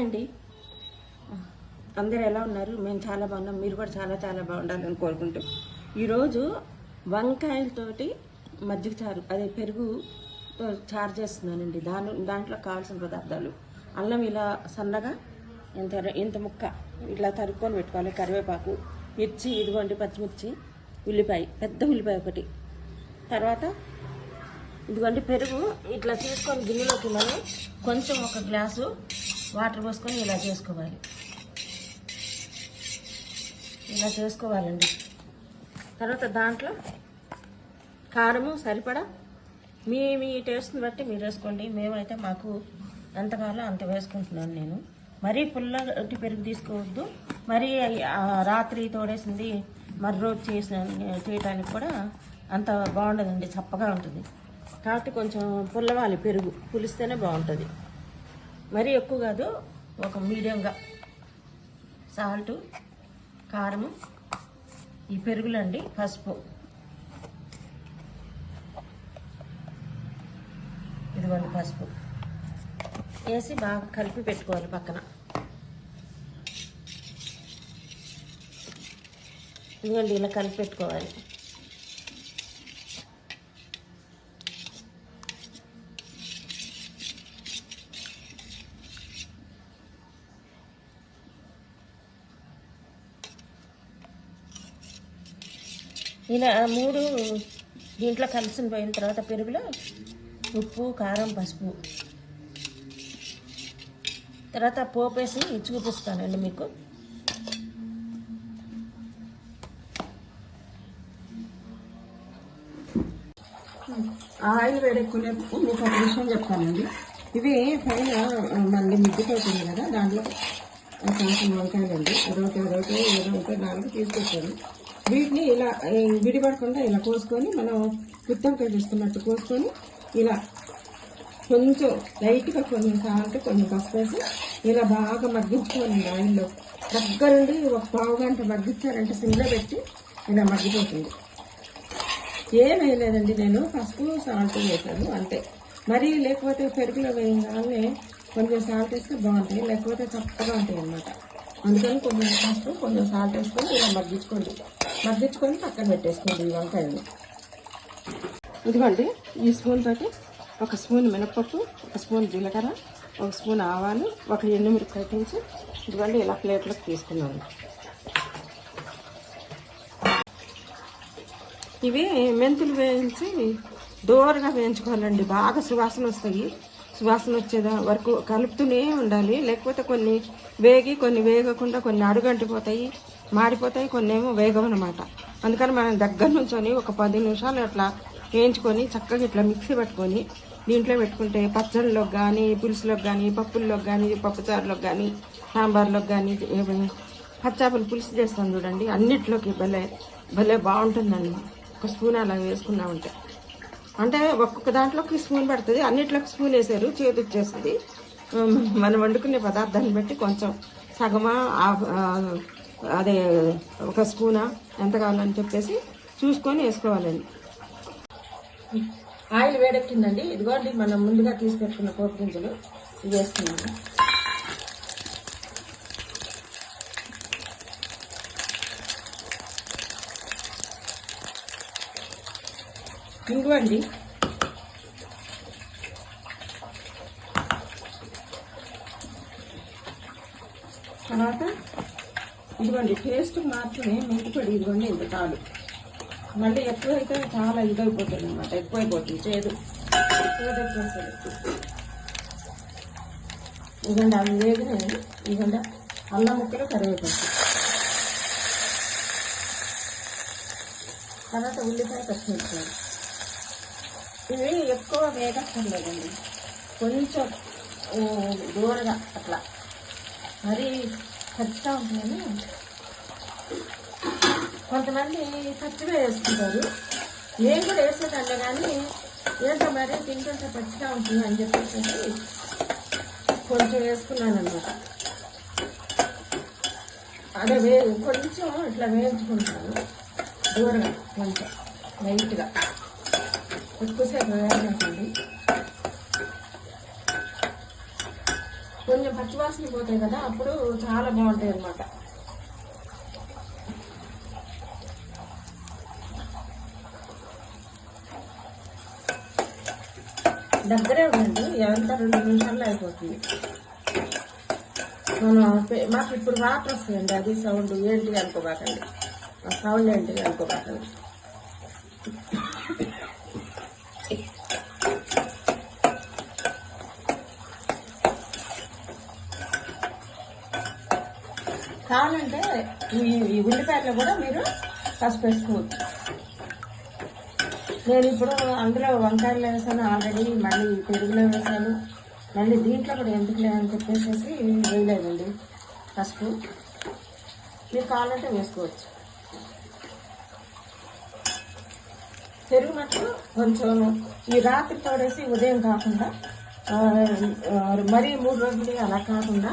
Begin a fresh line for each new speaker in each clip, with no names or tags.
Hi అండి, అందరు ఎలా ఉన్నారు? మేము చాలా బాగున్నాం. మీరు కూడా చాలా చాలా బాగుండాలని కోరుకుంటాం. ఈరోజు వంకాయలతోటి మజ్జిగ చారు, అదే పెరుగు చారు చేస్తున్నానండి. దాంట్లో కావాల్సిన పదార్థాలు: అల్లం ఇలా సన్నగా ఇంత ముక్క ఇట్లా తరుక్కొని పెట్టుకోవాలి, కరివేపాకు, మిర్చి, ఇదిగోండి పచ్చిమిర్చి, ఉల్లిపాయ, పెద్ద ఉల్లిపాయ ఒకటి, తర్వాత ఇదిగోండి పెరుగు ఇట్లా తీసుకొని గిన్నెలోకి మనం కొంచెం ఒక గ్లాసు వాటర్ పోసుకొని ఇలా చేసుకోవాలండి. తర్వాత దాంట్లో కారము సరిపడా మీ టేస్ట్ని బట్టి మీరు వేసుకోండి. మేమైతే మాకు ఎంత కావాలో అంత వేసుకుంటున్నాను నేను. మరీ పుల్లటి పెరుగు తీసుకోవద్దు, మరీ రాత్రి తోడేసింది మర్రోజు చేయడానికి కూడా అంత బాగుండదండి, చప్పగా ఉంటుంది. కాబట్టి కొంచెం పుల్లవాలి, పెరుగు పులిస్తేనే బాగుంటుంది. మరీ ఎక్కువ కాదు, ఒక మీడియంగా. సాల్టు, కారము, ఈ పెరుగులండి, పసుపు, ఇదిగోండి పసుపు వేసి బాగా కలిపి పెట్టుకోవాలి పక్కన. ఇదిగోండి ఇలా కలిపి పెట్టుకోవాలి. ఇలా మూడు దీంట్లో కలిసి పోయిన తర్వాత పెరుగులో ఉప్పు, కారం, పసుపు, తర్వాత పోపేసి చూపిస్తానండి మీకు. ఆయిల్ వేడెక్కునేపు మీకు ఒక విషయం చెప్తానండి. ఇవి పైన మళ్ళీ మిద్దిపోతుంది కదా, దాంట్లో కొంచెం వంకాయలండి, అదొకటి ఏదో 4 తీసుకొచ్చాను. వీటిని ఇలా విడిపడకుండా ఇలా కోసుకొని, మనం గుత్తొంకాయ తీసుకున్నట్టు కోసుకొని ఇలా కొంచెం లైట్గా కొంచెం సాల్ట్, కొంచెం పసుపు వేసి ఇలా బాగా మగ్గించుకోండి. ఆయిల్లో దగ్గరుండి ఒక పావు గంట మగ్గించారంటే సిమ్లో పెట్టి ఇలా మగ్గిపోతుంది. ఏం వేయలేదండి, నేను పసుపు సాల్ట్ వేసాను అంతే. మరి లేకపోతే పెరుగులో వేయగానే కొంచెం సాల్ట్ వేస్తే బాగుంటాయి, లేకపోతే చప్పగా ఉంటాయి అన్నమాట. అందుకని కొంచెం పసుపు, కొంచెం సాల్ట్ వేసుకొని ఇలా మగ్గించుకొని పక్కన పెట్టేసుకోండి ఈ వంకాయలు. ఇదిగోండి ఈ స్పూన్ తోటి 1 స్పూన్ మినపప్పు, 1 స్పూన్ జీలకర్ర, 1 స్పూన్ ఆవాలు, 1 ఎండుమిరపకాయ తీసి ఇదిగోండి ఇలా ప్లేట్లోకి తీసుకున్నాను. ఇవి మెంతులు వేయించి దూరగా వేయించుకోవాలండి, బాగా సువాసన వస్తాయి. సువాసన వచ్చేదా వరకు కలుపుతూనే ఉండాలి, లేకపోతే కొన్ని వేగి కొన్ని వేగకుండా, కొన్ని అడుగంటిపోతాయి, మాడిపోతాయి, కొన్ని ఏమో వేగవన్నమాట. అందుకని మనం దగ్గర నుంచొని ఒక 10 నిమిషాలు అట్లా వేయించుకొని చక్కగా ఇట్లా మిక్సీ పట్టుకొని దీంట్లో పెట్టుకుంటే పచ్చళ్ళలోకి కానీ, పులుసులోకి కానీ, పప్పుల్లోకి కానీ, పప్పుచారులోకి కానీ, సాంబార్లోకి కానీ, పచ్చాపలు పులుసు చేస్తాం చూడండి, అన్నిట్లోకి భలే బాగుంటుందండి. 1 స్పూన్ అలా వేసుకున్నామంటే, అంటే ఒక్కొక్క దాంట్లోకి స్పూన్ పడుతుంది, అన్నిట్లోకి స్పూన్ వేసారు, చేతి వచ్చేస్తుంది. మనం వండుకునే పదార్థాన్ని బట్టి కొంచెం సగమా అదే 1 స్పూనా ఎంత కావాలని చెప్పేసి చూసుకొని వేసుకోవాలండి. ఆయిల్ వేడెక్కిందండి, ఇదిగోండి మనం ముందుగా తీసి పెట్టుకున్న పోపు గింజలు ఇవి వేస్తున్నాము. ఇంగువండి, తర్వాత ఇదిగోండి టేస్ట్ మాత్రమే మెంతిపొడి, ఇదిగోండి ఇంత చాలు. మళ్ళీ ఎక్కువైతే చాలా ఇదైపోతుంది అన్నమాట, ఎక్కువైపోతుంది, చేదు వచ్చేస్తుంది. ఇదిగోండి అవి వేగినాయి. ఇదిగోండి అల్లం ముక్కలు కరివేపాకు, తర్వాత ఉల్లిపాయ, పచ్చిమిరపకాయలు. ఇవి ఎక్కువ వేగక్కర్లేదండి, కొంచెం దూరగా అట్లా, మరీ ఖచ్చితంగా ఉంటుందని. కొంతమంది పచ్చిగా వేసుకుంటారు, నేను కూడా వేసేదాన్ని, కానీ ఏంటో మరీ తింటుంటే పచ్చిగా ఉంటుంది అని చెప్పేసి కొంచెం వేసుకున్నాను అన్నమాట. అదే కొంచెం ఇట్లా వేయించుకుంటాను దూరంగా, కొంచెం లైట్గా, ఎక్కువసేపు వేయాలండి. కొంచెం పచ్చివాసన పోతాయి కదా, అప్పుడు చాలా బాగుంటాయి అన్నమాట. దగ్గరే ఉండండి, ఎంత 2 నిమిషాల్లో అయిపోతుంది. మాకు ఇప్పుడు వాటర్ వస్తుందండి, అది సౌండ్ ఏంటి అనుకోబాకండి, ఆ సౌండ్ ఏంటి అనుకోబాకండి. కావాలంటే ఈ ఉల్లిపాయలు కూడా మీరు పసుపు వేసుకోవచ్చు. నేను ఇప్పుడు అందులో వంకాయలు వేసాను ఆల్రెడీ, మళ్ళీ పెరుగులో వేసాను, మళ్ళీ దీంట్లో కూడా ఎందుకు లేదని చెప్పేసి వేయలేదండి పసుపు. మీరు కావాలంటే వేసుకోవచ్చు. పెరుగు మట్టు కొంచెం ఈ రాత్రి తోడేసి ఉదయం కాకుండా మరీ 3 రోజులు అలా కాకుండా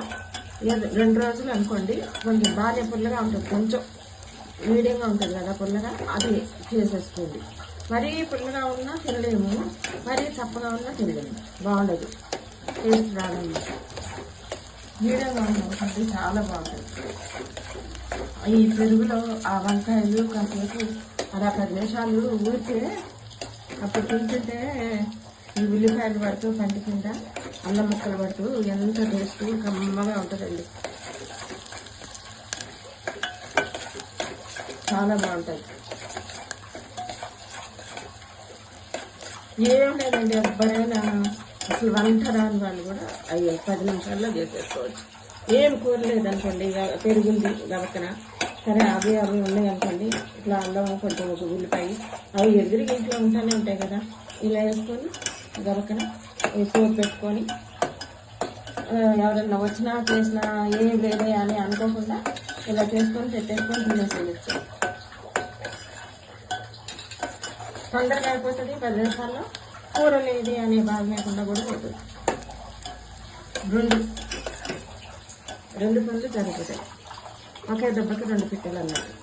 2 రోజులు అనుకోండి. కొంచెం బాగా పుల్లగా ఉంటుంది, కొంచెం మీడియంగా ఉంటుంది కదా పుల్లగా, అది చేసేసుకోండి. మరీ పుల్లగా ఉన్నా తినలేము, మరీ చప్పగా ఉన్నా తినలేము, బాగుండదు, టేస్ట్ రాదన్నమాట. మీడియంగా ఉంటుంది, చాలా బాగుంటుంది. ఈ పెరుగులో ఆ వంకాయలు కాసేపు అలా 10 నిమిషాలు ఊరితే అప్పుడు తింటుంటే ఈ ఉల్లిపాయలు పడుతూ పంటి కింద అల్లం ముక్కలు పడుతూ ఎంత టేస్ట్ కమ్మగా ఉంటుందండి, చాలా బాగుంటుంది. ఏం లేదండి, ఎవ్వరైనా అసలు వంట రాని వాళ్ళు కూడా 10 నిమిషాల్లో చేసేసుకోవచ్చు. ఏం కూర లేదనుకోండి, పెరుగుంది గబక్కన, సరే అవి ఉన్నాయి అనుకోండి, ఇట్లా అల్లం కొంచెం ఒక ఉల్లిపాయ అవి ఎదురుగా ఇంట్లో ఉంటూనే ఉంటాయి కదా, ఇలా వేసుకొని గబక్కన పోపు పెట్టుకొని ఎవరన్నా వచ్చినా చేసినా ఏం లేదే అని అనుకోకుండా ఇలా చేసుకొని పెట్టేసుకొని తినేసేయచ్చు. తొందరగా అయిపోతుంది, 10 నిమిషాల్లో. కూర లేదు అనే బాధ లేకుండా కూడా పోతుంది. 2 పనులు సరిపోతాయి, ఒకే దెబ్బకి 2 పిట్టలు అన్నట్టు.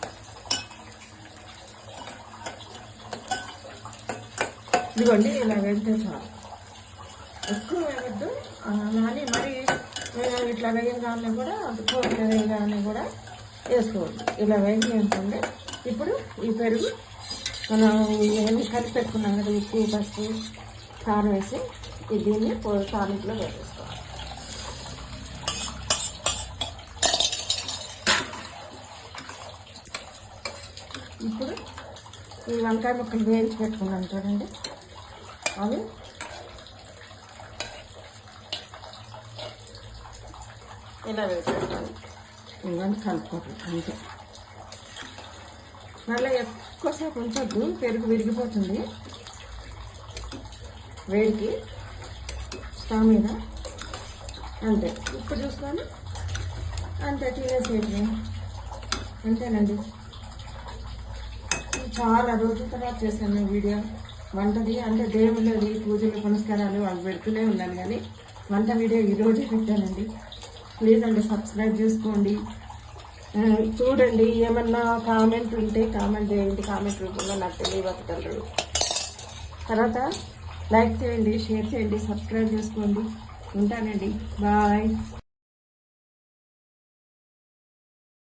ఇదిగోండి, ఇలా వేస్తే చాలు, ఎక్కువ వేయద్దు. కానీ మరి ఇట్లా వేయగానే కూడా కూర వేయగానే కూడా వేసుకోవద్దు. ఇలా వేయకుండా ఇప్పుడు ఈ పెరుగు మనం ఏమి కలిపి పెట్టుకున్నాం కదా, ఉప్పు పసుపు కారం వేసి దీన్ని తాలింపులో వేసేసుకోవాలి. ఇప్పుడు ఈ వంకాయ ముక్కలు వేయించి పెట్టుకున్నాను చూడండి, అవి ఇలా వేసేస్తాను. ఇవన్నీ కలుపుకోవాలి అంతే. మళ్ళీ ఎక్కువసేపు ఉంచొద్దు, పెరుగు విరిగిపోతుంది వేడికి స్టవ్ మీద. అంతే, ఉప్పు చూసుకొని అంతే తినేసేది, అంతేనండి. చాలా రోజుల తర్వాత చేశాను వీడియో వంటది, అంటే దేవుళ్ళది పూజలు పునస్కారాలు అవి పెడుతూనే ఉన్నాను, కానీ వంట వీడియో ఈరోజే పెట్టానండి. ప్లీజ్ అండి సబ్స్క్రైబ్ చేసుకోండి, చూడండి. ఏమన్నా కామెంట్ ఉంటే కామెంట్ చేయండి, కామెంట్ రూపంలో నాకు తెలియవద్దరు. తర్వాత లైక్ చేయండి, షేర్ చేయండి, సబ్స్క్రైబ్ చేసుకోండి. ఉంటానండి, బాయ్.